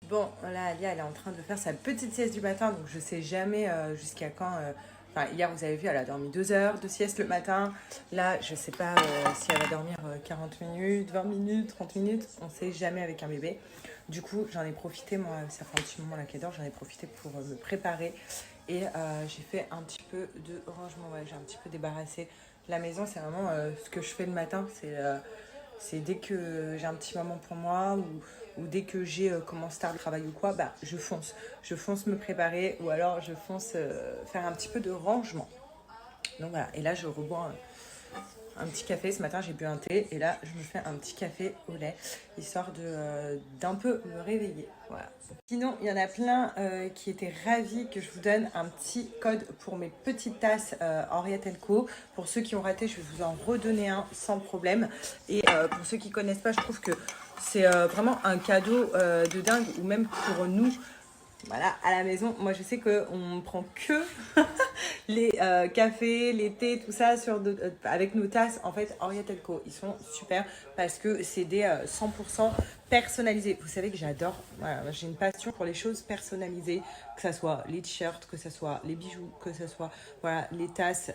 Bon, là, Alia, elle est en train de faire sa petite sieste du matin, donc je sais jamais jusqu'à quand. Enfin, hier, vous avez vu, elle a dormi 2 heures de sieste le matin. Là, je sais pas si elle va dormir 40 minutes, 20 minutes, 30 minutes. On sait jamais avec un bébé. Du coup, j'en ai profité, moi, ça fait un petit moment là qu'elle dort, j'en ai profité pour me préparer. Et j'ai fait un petit peu de rangement. Ouais, j'ai un petit peu débarrassé la maison. C'est vraiment ce que je fais le matin. C'est dès que j'ai un petit moment pour moi ou dès que j'ai commencé tard le travail ou quoi, bah je fonce. Je fonce me préparer ou alors je fonce faire un petit peu de rangement. Donc voilà, et là je rebois un petit café. Ce matin j'ai bu un thé et là je me fais un petit café au lait, histoire d'un peu me réveiller. Voilà. Sinon, il y en a plein qui étaient ravis que je vous donne un petit code pour mes petites tasses Henriette Co. Pour ceux qui ont raté, je vais vous en redonner un sans problème. Et pour ceux qui ne connaissent pas, je trouve que c'est vraiment un cadeau de dingue, ou même pour nous. Voilà, à la maison, moi je sais qu'on ne prend que les cafés, les thés, tout ça avec nos tasses. En fait, Henriette Co, ils sont super parce que c'est des 100% personnalisés. Vous savez que j'adore, voilà, j'ai une passion pour les choses personnalisées, que ce soit les t-shirts, que ce soit les bijoux, que ce soit voilà, les tasses,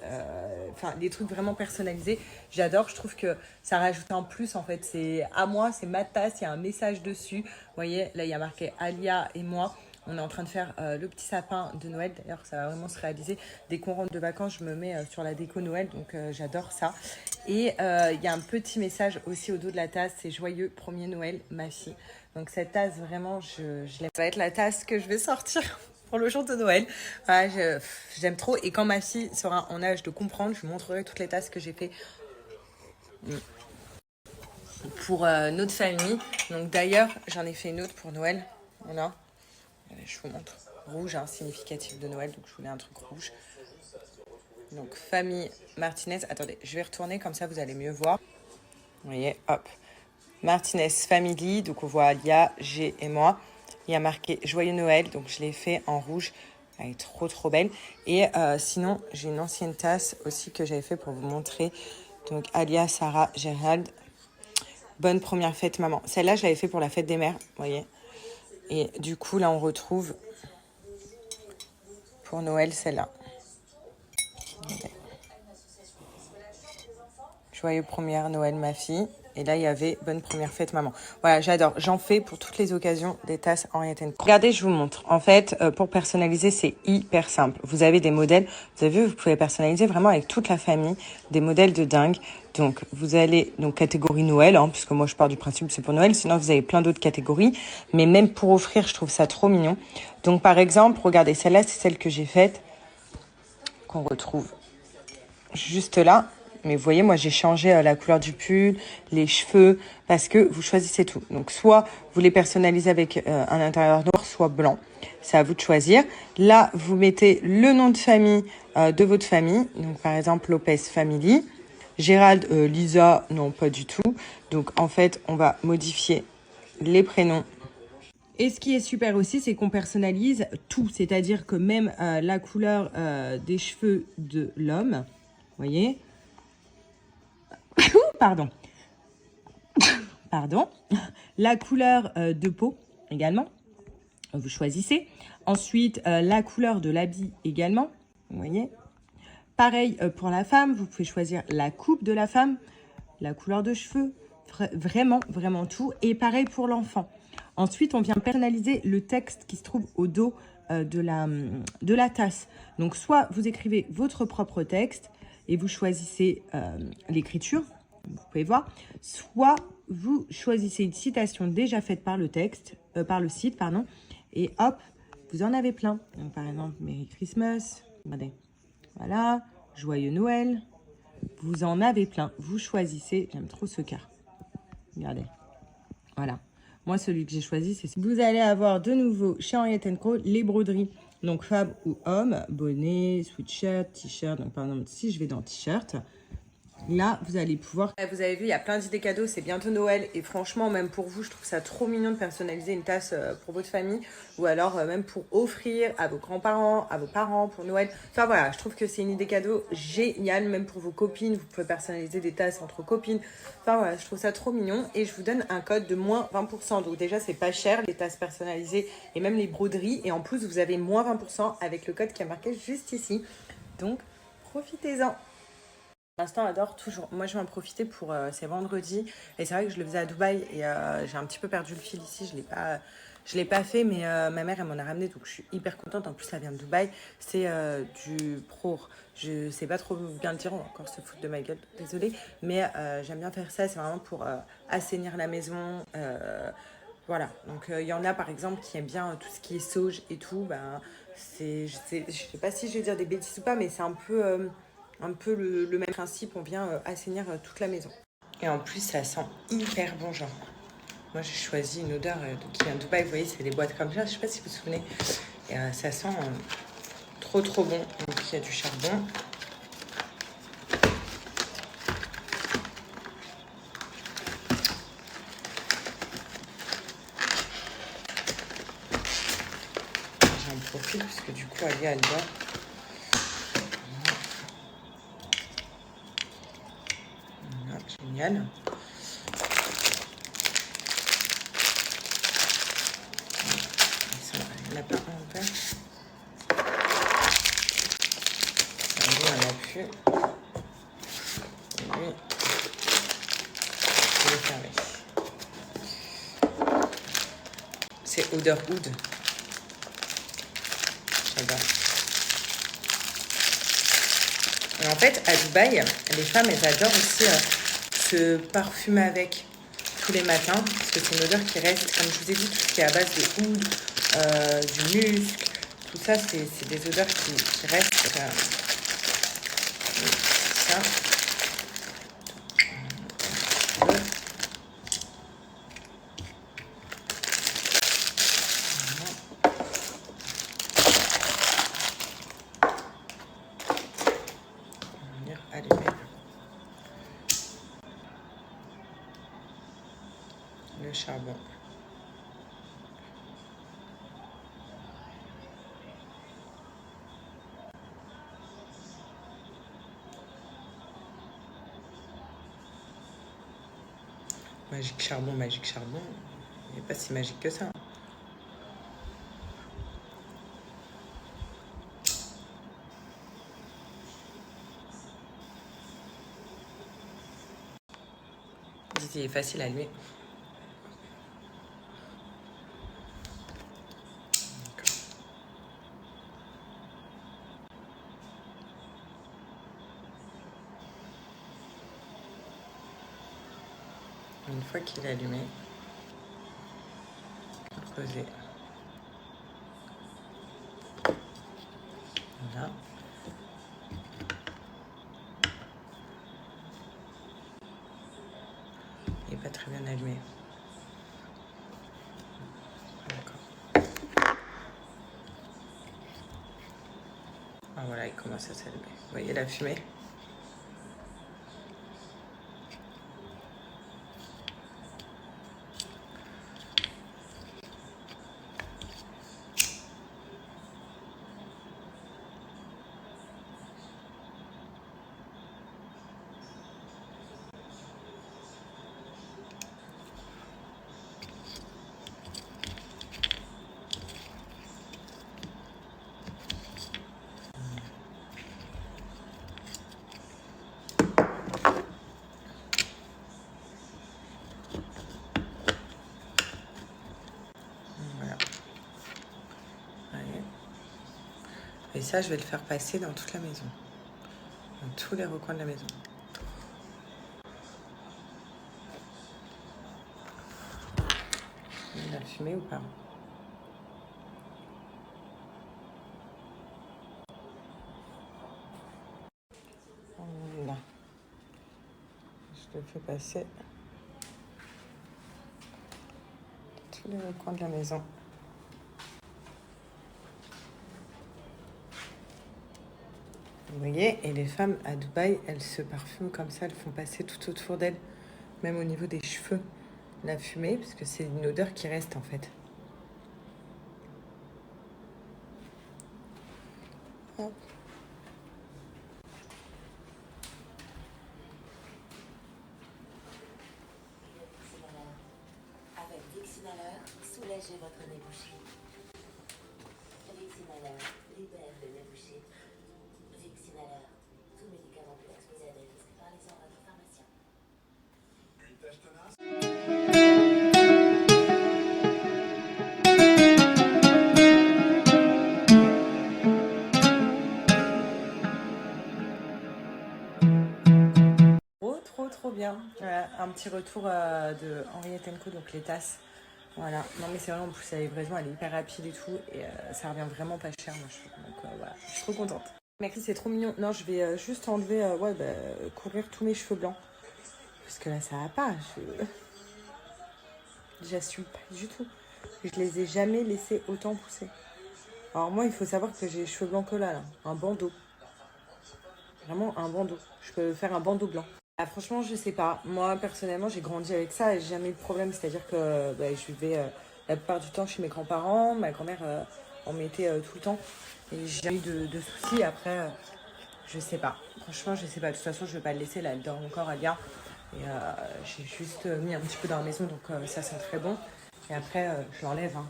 enfin les trucs vraiment personnalisés. J'adore, je trouve que ça rajoute un plus en fait. C'est à moi, c'est ma tasse, il y a un message dessus. Vous voyez, là il y a marqué Alia et moi. On est en train de faire le petit sapin de Noël. D'ailleurs, ça va vraiment se réaliser. Dès qu'on rentre de vacances, je me mets sur la déco Noël. Donc, j'adore ça. Et il y a un petit message aussi au dos de la tasse. C'est joyeux premier Noël, ma fille. Donc, cette tasse, vraiment, je l'aime. Ça va être la tasse que je vais sortir pour le jour de Noël. Voilà, j'aime trop. Et quand ma fille sera en âge de comprendre, je lui montrerai toutes les tasses que j'ai fait pour notre famille. Donc, d'ailleurs, j'en ai fait une autre pour Noël. Voilà. Je vous montre. Rouge, hein, significatif de Noël, donc je voulais un truc rouge. Donc famille Martinez. Attendez, je vais retourner comme ça vous allez mieux voir. Vous voyez, hop. Martinez Family, donc on voit Alia, G et moi. Il y a marqué Joyeux Noël, donc je l'ai fait en rouge. Elle est trop trop belle. Et sinon, j'ai une ancienne tasse aussi que j'avais fait pour vous montrer. Donc Alia, Sarah, Gérald. Bonne première fête maman. Celle-là, je l'avais fait pour la fête des mères, vous voyez. Et du coup, là, on retrouve pour Noël celle-là. Joyeux première Noël ma fille. Et là, il y avait bonne première fête maman. Voilà, j'adore. J'en fais pour toutes les occasions des tasses Henriette Co. Regardez, je vous montre. En fait, pour personnaliser, c'est hyper simple. Vous avez des modèles. Vous avez vu, vous pouvez personnaliser vraiment avec toute la famille. Des modèles de dingue. Donc, vous allez, donc, catégorie Noël, hein, puisque moi, je pars du principe que c'est pour Noël. Sinon, vous avez plein d'autres catégories. Mais même pour offrir, je trouve ça trop mignon. Donc, par exemple, regardez, celle-là, c'est celle que j'ai faite. Qu'on retrouve juste là. Mais vous voyez, moi, j'ai changé la couleur du pull, les cheveux, parce que vous choisissez tout. Donc, soit vous les personnalisez avec un intérieur noir, soit blanc. C'est à vous de choisir. Là, vous mettez le nom de famille de votre famille. Donc, par exemple, Lopez Family. Gérald, Lisa, non, pas du tout. Donc, en fait, on va modifier les prénoms. Et ce qui est super aussi, c'est qu'on personnalise tout. C'est-à-dire que même la couleur des cheveux de l'homme, vous voyez, pardon, pardon, la couleur de peau également, vous choisissez. Ensuite, la couleur de l'habit également, vous voyez. Pareil pour la femme, vous pouvez choisir la coupe de la femme, la couleur de cheveux, vraiment, vraiment tout. Et pareil pour l'enfant. Ensuite, on vient personnaliser le texte qui se trouve au dos de la tasse. Donc, soit vous écrivez votre propre texte et vous choisissez l'écriture, vous pouvez voir, soit vous choisissez une citation déjà faite par le texte, par le site, pardon, et hop, vous en avez plein. Donc, par exemple, Merry Christmas, regardez, voilà, Joyeux Noël, vous en avez plein. Vous choisissez, j'aime trop ce cas. Regardez, voilà. Moi, celui que j'ai choisi, c'est... Vous allez avoir de nouveau chez Henriette Co les broderies. Donc, femme ou homme, bonnet, sweatshirt, t-shirt. Donc, par exemple, si je vais dans t-shirt, Là, vous allez pouvoir... Vous avez vu, il y a plein d'idées cadeaux, c'est bientôt Noël. Et franchement, même pour vous, je trouve ça trop mignon de personnaliser une tasse pour votre famille. Ou alors même pour offrir à vos grands-parents, à vos parents pour Noël. Enfin voilà, je trouve que c'est une idée cadeau géniale. Même pour vos copines, vous pouvez personnaliser des tasses entre copines. Enfin voilà, je trouve ça trop mignon. Et je vous donne un code de moins 20%. Donc déjà, c'est pas cher, les tasses personnalisées et même les broderies. Et en plus, vous avez moins 20% avec le code qui est marqué juste ici. Donc, profitez-en. L'instant adore toujours. Moi, je vais en profiter pour c'est vendredi et c'est vrai que je le faisais à Dubaï et j'ai un petit peu perdu le fil ici. Je l'ai pas fait, mais ma mère elle m'en a ramené donc je suis hyper contente. En plus, ça vient de Dubaï. C'est du pro. Je sais pas trop bien le dire. On va encore se foutre de ma gueule. Désolée, mais j'aime bien faire ça. C'est vraiment pour assainir la maison. Voilà. Donc il y en a par exemple qui aiment bien tout ce qui est sauge et tout. Ben je sais pas si je vais dire des bêtises ou pas, mais c'est un peu le même principe, on vient assainir toute la maison. Et en plus, ça sent hyper bon, genre. Moi, j'ai choisi une odeur qui vient de Dubaï. Vous voyez, c'est des boîtes comme ça. Je sais pas si vous vous souvenez. Et ça sent trop, trop bon. Donc, il y a du charbon. J'en profite parce que du coup, Ali, elle dort. Voilà, génial. Il n'y en a pas un en fait. Lui, il n'y en a plus. Et lui, il est fermé. C'est odeur oud. J'adore. Et en fait, à Dubaï, les femmes, elles adorent aussi se parfumer avec tous les matins, parce que c'est une odeur qui reste, comme je vous ai dit, tout ce qui est à base de oud, du musc, tout ça, c'est des odeurs qui restent. Ça. Allumer le charbon. Magique charbon, magique charbon. Il n'est pas si magique que ça. Il est facile à allumer. Une fois qu'il est allumé, creuser. Voilà. Il n'est pas très bien allumé. D'accord. Ah voilà, il commence à s'allumer. Vous voyez la fumée? Voilà. Allez. Et ça, je vais le faire passer dans toute la maison. Dans tous les recoins de la maison. Il a fumé ou pas? Là. Je le fais passer tous les recoins de la maison. Vous voyez, et les femmes à Dubaï, elles se parfument comme ça, elles font passer tout autour d'elles, même au niveau des cheveux, la fumée, parce que c'est une odeur qui reste en fait. Hop. Avec Dixinaleur, soulagez votre nez bouché. Dixinaleur, libère le nez bouché. Dixinaleur, tout médicament peut exposer à des risques. Parlez-en à votre pharmacien. Une tâche tenace. Trop bien. Voilà, un petit retour de Henriette & Co, donc les tasses. Voilà. Non mais c'est vrai, en plus la livraison elle est hyper rapide et tout, et ça revient vraiment pas cher, moi je trouve. Donc voilà, je suis trop contente. Merci, c'est trop mignon. Non, je vais juste enlever, couvrir tous mes cheveux blancs. Parce que là ça va pas. J'assume pas du tout. Je les ai jamais laissés autant pousser. Alors moi il faut savoir que j'ai les cheveux blancs que là. Un bandeau. Vraiment un bandeau. Je peux faire un bandeau blanc. Ah, franchement, je sais pas. Moi, personnellement, j'ai grandi avec ça et j'ai jamais eu de problème. C'est-à-dire que je vais la plupart du temps chez mes grands-parents. Ma grand-mère en mettait tout le temps. Et j'ai jamais eu de soucis. Après, je sais pas. Franchement, je sais pas. De toute façon, je vais pas le laisser. Là, elle dort encore, Alia. Et j'ai juste mis un petit peu dans la maison. Donc, ça sent très bon. Et après, je l'enlève. Hein.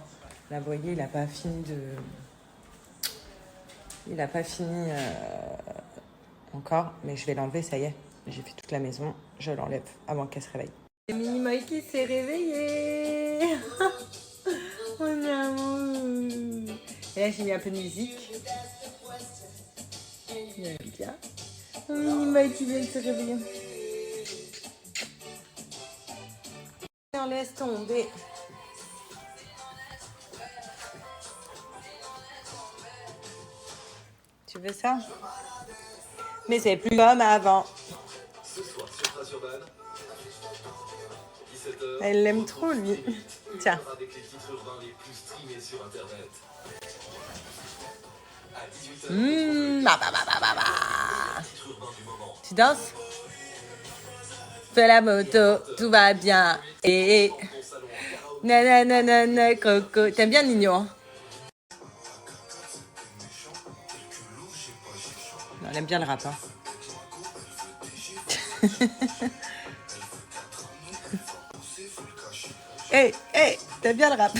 Là, vous voyez, il a pas fini de... Il a pas fini encore. Mais je vais l'enlever, ça y est. J'ai fait toute la maison, je l'enlève avant qu'elle se réveille. C'est Minimoy qui s'est réveillé. Mon amour. Et là, j'ai mis un peu de musique. Il est bien. Mon Minimoy qui vient de se réveiller. On laisse tomber. Tu veux ça? Mais c'est plus comme avant. Ce soir sur Trasurban, 17h. Elle l'aime trop, lui. Tiens. Avec les titres urbains les plus streamés sur Internet. À 18h. Tu danses? Fais la moto, tout va bien. Et nanana, coco. T'aimes bien Nino, hein? Elle aime bien le rap, hein. Hey, t'aimes bien le rap.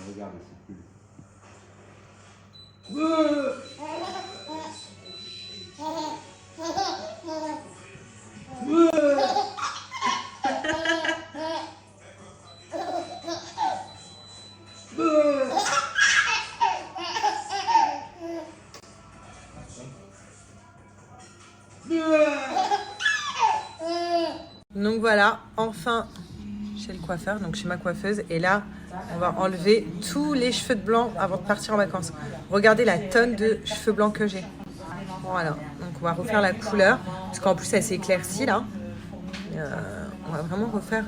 Regarde, c'est cool. Voilà, enfin chez le coiffeur, donc chez ma coiffeuse. Et là, on va enlever tous les cheveux de blanc avant de partir en vacances. Regardez la tonne de cheveux blancs que j'ai. Voilà, donc on va refaire la couleur, parce qu'en plus elle s'est éclaircie là. On va vraiment refaire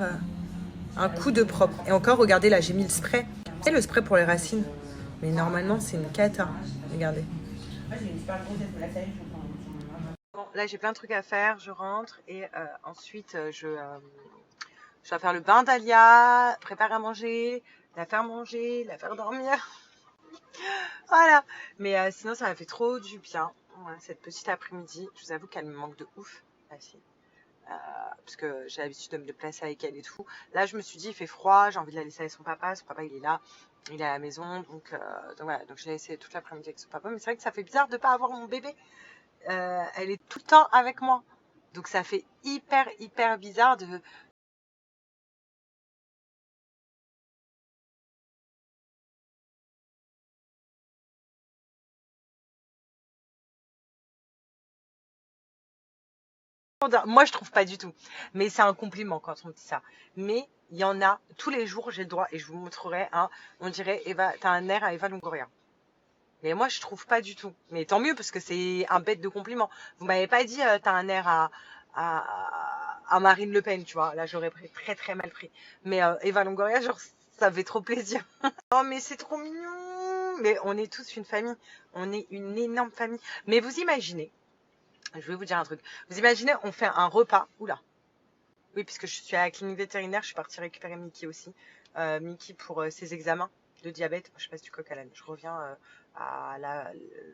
un coup de propre. Et encore, regardez là, j'ai mis le spray. C'est le spray pour les racines. Mais normalement, c'est une cata. Regardez. Bon, là, j'ai plein de trucs à faire. Je rentre et ensuite, je dois faire le bain d'Alia, préparer à manger, la faire manger, la faire dormir. Voilà. Mais sinon, ça m'a fait trop du bien. Voilà, cette petite après-midi, je vous avoue qu'elle me manque de ouf. Ah, si. Parce que j'ai l'habitude de me déplacer avec elle et tout. Là, je me suis dit, il fait froid, j'ai envie de la laisser avec son papa. Son papa, il est là, il est à la maison. Donc voilà, donc je l'ai laissé toute l'après-midi avec son papa. Mais c'est vrai que ça fait bizarre de ne pas avoir mon bébé. Elle est tout le temps avec moi. Donc ça fait hyper bizarre de... Moi, je trouve pas du tout. Mais c'est un compliment quand on dit ça. Mais il y en a, tous les jours, j'ai le droit, et je vous montrerai, hein, on dirait, Eva, t'as un air à Eva Longoria. Mais moi, je trouve pas du tout. Mais tant mieux, parce que c'est un bête de compliment. Vous m'avez pas dit, t'as un air à Marine Le Pen, tu vois. Là, j'aurais très mal pris. Mais Eva Longoria, genre, ça fait trop plaisir. Oh, mais c'est trop mignon. Mais on est tous une famille. On est une énorme famille. Mais vous imaginez, je vais vous dire un truc. Vous imaginez, on fait un repas. Oula. Oui, puisque je suis à la clinique vétérinaire, je suis partie récupérer Mickey aussi. Mickey pour ses examens de diabète. Je sais pas si tu coques à l'âne. Je reviens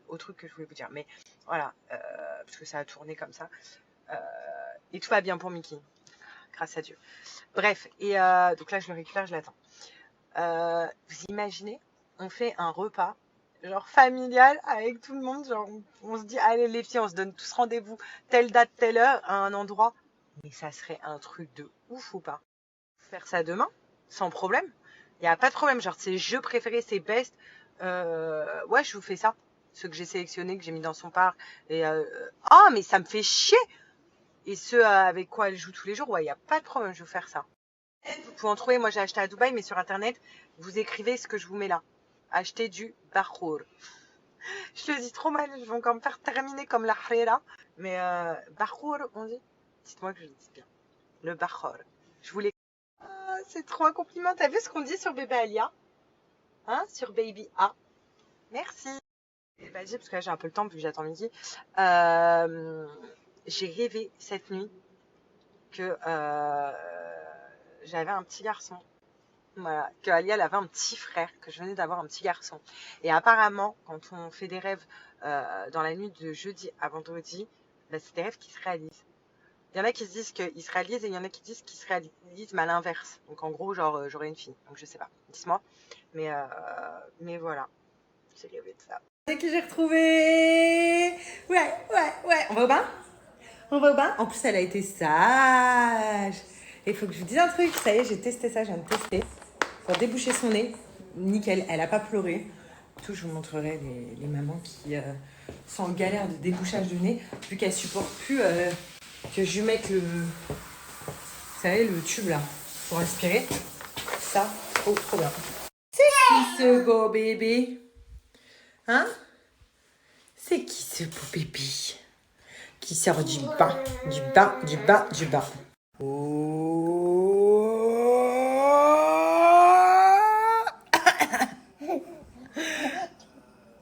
au truc que je voulais vous dire. Mais voilà, parce que ça a tourné comme ça. Et tout va bien pour Mickey. Grâce à Dieu. Bref, et donc là, je le récupère, je l'attends. Vous imaginez, on fait un repas genre familial avec tout le monde. Genre, on se dit, allez les filles, on se donne tous rendez-vous, telle date, telle heure, à un endroit. Mais ça serait un truc de ouf ou pas? Faire ça demain, sans problème. Il n'y a pas de problème. Genre, ses jeux préférés, ses best. Ouais, je vous fais ça. Ceux que j'ai sélectionnés, que j'ai mis dans son parc. Et ah, mais ça me fait chier. Et ceux avec quoi elle joue tous les jours, ouais, il n'y a pas de problème, je vais vous faire ça. Vous pouvez en trouver, moi j'ai acheté à Dubaï, mais sur internet, vous écrivez ce que je vous mets là. Acheter du bahour. Je le dis trop mal, je vais encore me faire terminer comme la Hrera. Mais bahour, on dit. Dites-moi que je le dis bien. Le bahour. Je voulais. Ah, c'est trop un compliment. T'as vu ce qu'on dit sur bébé Alia? Hein? Sur baby A. Merci. Et bah, parce que là j'ai un peu le temps vu que j'attends midi. J'ai rêvé cette nuit que j'avais un petit garçon. Voilà, que Alia elle avait un petit frère, que je venais d'avoir un petit garçon. Et apparemment, quand on fait des rêves dans la nuit de jeudi à vendredi, bah, c'est des rêves qui se réalisent. Il y en a qui se disent qu'ils se réalisent et il y en a qui disent qu'ils se réalisent mais à l'inverse. Donc en gros, genre j'aurai une fille. Donc je sais pas, dis-moi. Mais voilà, j'ai rêvé de ça. C'est que j'ai retrouvé. Ouais. On va au bain? On va au bain? En plus, elle a été sage. Et il faut que je vous dise un truc. Ça y est, j'ai testé ça, je viens de tester. Pour déboucher son nez, nickel, elle a pas pleuré. Tout, je vous montrerai les mamans qui sont en galère de débouchage de nez, vu qu'elles supportent plus que je lui mette vous savez, le tube là, pour respirer. Ça, trop bien. C'est qui ce beau bébé? Hein? C'est qui ce beau bébé? Qui sort du bain. Oh.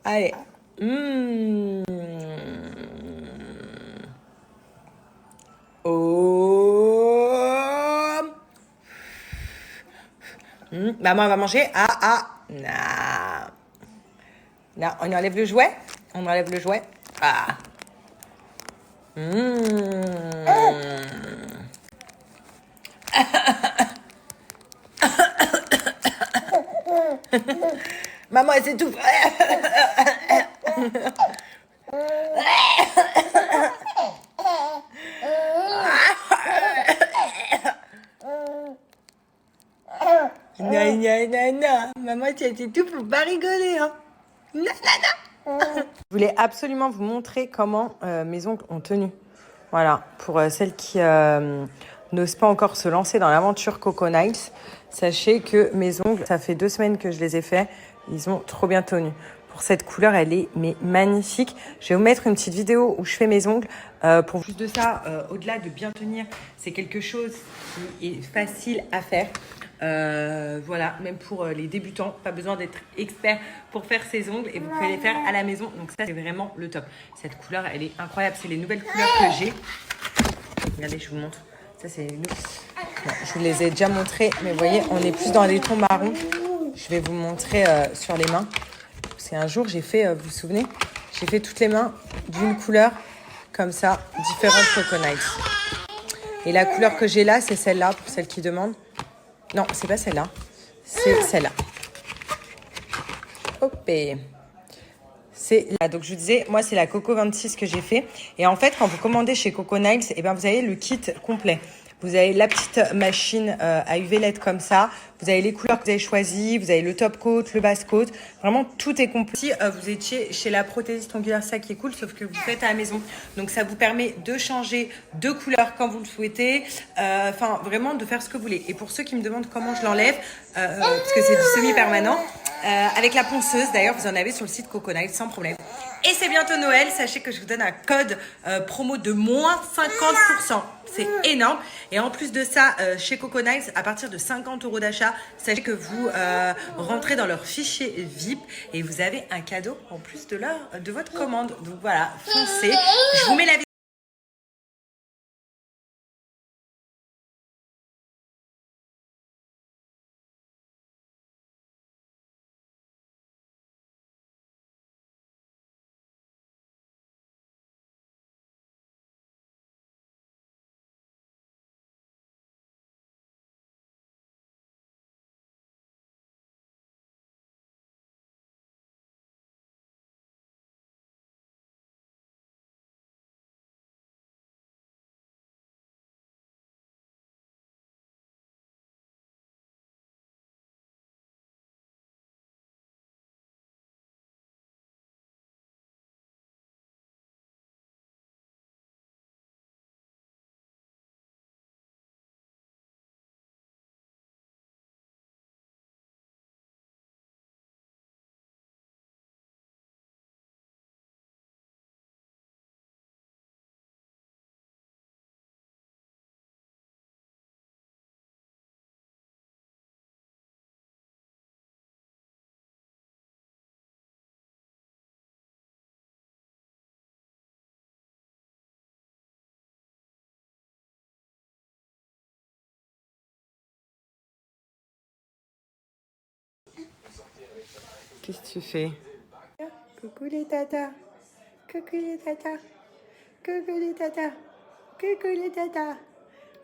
Allez. Oh. Maman, elle va manger. Non. Non, on enlève le jouet. Ah. Maman, elle s'étouffe. Non. Maman, si elle s'étouffe, faut pas rigoler, hein. Non. Je voulais absolument vous montrer comment mes ongles ont tenu. Voilà, pour celles qui n'osent pas encore se lancer dans l'aventure Coco Nails, sachez que mes ongles, ça fait 2 semaines que je les ai faits, ils ont trop bien tenu. Pour cette couleur, elle est magnifique. Je vais vous mettre une petite vidéo où je fais mes ongles. Pour plus de ça, au-delà de bien tenir, c'est quelque chose qui est facile à faire. Voilà, même pour les débutants, pas besoin d'être expert pour faire ses ongles et vous pouvez les faire à la maison. Donc ça, c'est vraiment le top. Cette couleur, elle est incroyable. C'est les nouvelles couleurs que j'ai. Regardez, je vous montre. Ça, c'est les nouveaux. Bon, je vous les ai déjà montrés, mais vous voyez, on est plus dans les tons marrons. Je vais vous montrer sur les mains. Parce qu'un jour, j'ai fait, vous vous souvenez, j'ai fait toutes les mains d'une couleur comme ça, différentes Coco Nails. Et la couleur que j'ai là, c'est celle-là, pour celles qui demandent. Non, c'est pas celle-là, c'est celle-là. Hop, et c'est là. Donc je vous disais, moi c'est la Coco 26 que j'ai fait. Et en fait, quand vous commandez chez Coco Nails, et ben vous avez le kit complet. Vous avez la petite machine à UV LED comme ça. Vous avez les couleurs que vous avez choisies. Vous avez le top coat, le base coat. Vraiment, tout est complet. Si vous étiez chez la prothésiste ongulaire, ça qui est cool, sauf que vous faites à la maison. Donc, ça vous permet de changer de couleur quand vous le souhaitez. Enfin, vraiment de faire ce que vous voulez. Et pour ceux qui me demandent comment je l'enlève, parce que c'est du semi-permanent, avec la ponceuse, d'ailleurs, vous en avez sur le site Coco Nails sans problème. Et c'est bientôt Noël. Sachez que je vous donne un code promo de moins 50%. C'est énorme. Et en plus de ça, chez Coco Nails, à partir de 50 € d'achat, sachez que vous rentrez dans leur fichier VIP et vous avez un cadeau en plus de votre commande. Donc voilà, foncez. Je vous mets la vidéo. Qu'est-ce que tu fais? Coucou les tatas. Coucou les tatas. Coucou les tatas. Coucou les tatas.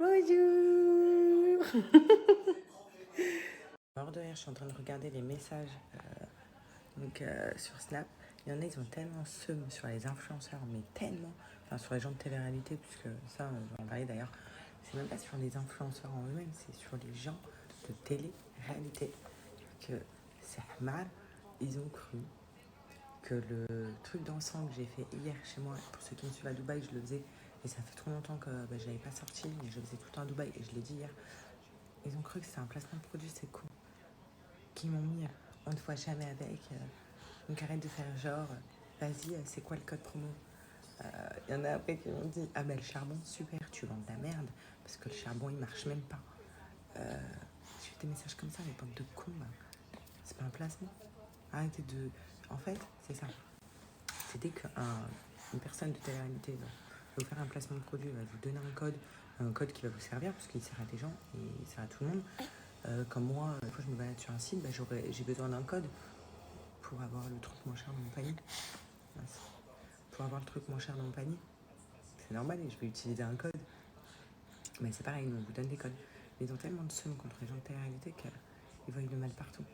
Bonjour. Hors de rien, je suis en train de regarder les messages sur Snap. Il y en a, ils ont tellement seum sur les influenceurs, mais tellement. Enfin, sur les gens de télé-réalité, puisque ça, je vais en parler d'ailleurs. C'est même pas sur les influenceurs en eux-mêmes, c'est sur les gens de télé-réalité. Que c'est mal. Ils ont cru que le truc d'encens que j'ai fait hier chez moi, pour ceux qui me suivent à Dubaï, je le faisais, et ça fait trop longtemps que je l'avais pas sorti, mais je le faisais tout le temps à Dubaï, et je l'ai dit hier. Ils ont cru que c'était un placement de produit, c'est con. Qui m'ont mis, on ne te voit jamais avec, donc arrête de faire genre, vas-y, c'est quoi le code promo? Il y en a après qui m'ont dit, ah ben le charbon, super, tu vends de la merde, parce que le charbon il marche même pas. J'ai eu des messages comme ça, les bandes de cons, c'est pas un placement. Arrêtez de. En fait, c'est ça. C'est dès qu'une personne de télé-réalité va vous faire un placement de produit, va vous donner un code qui va vous servir, parce qu'il sert à des gens et il sert à tout le monde. Comme moi, une fois je me balade sur un site, j'ai besoin d'un code pour avoir le truc moins cher dans mon panier. Pour avoir le truc moins cher dans mon panier. C'est normal et je vais utiliser un code. Mais c'est pareil, on vous donne des codes. Mais ils ont tellement de seum contre les gens de télé-réalité qu'ils voient le mal partout.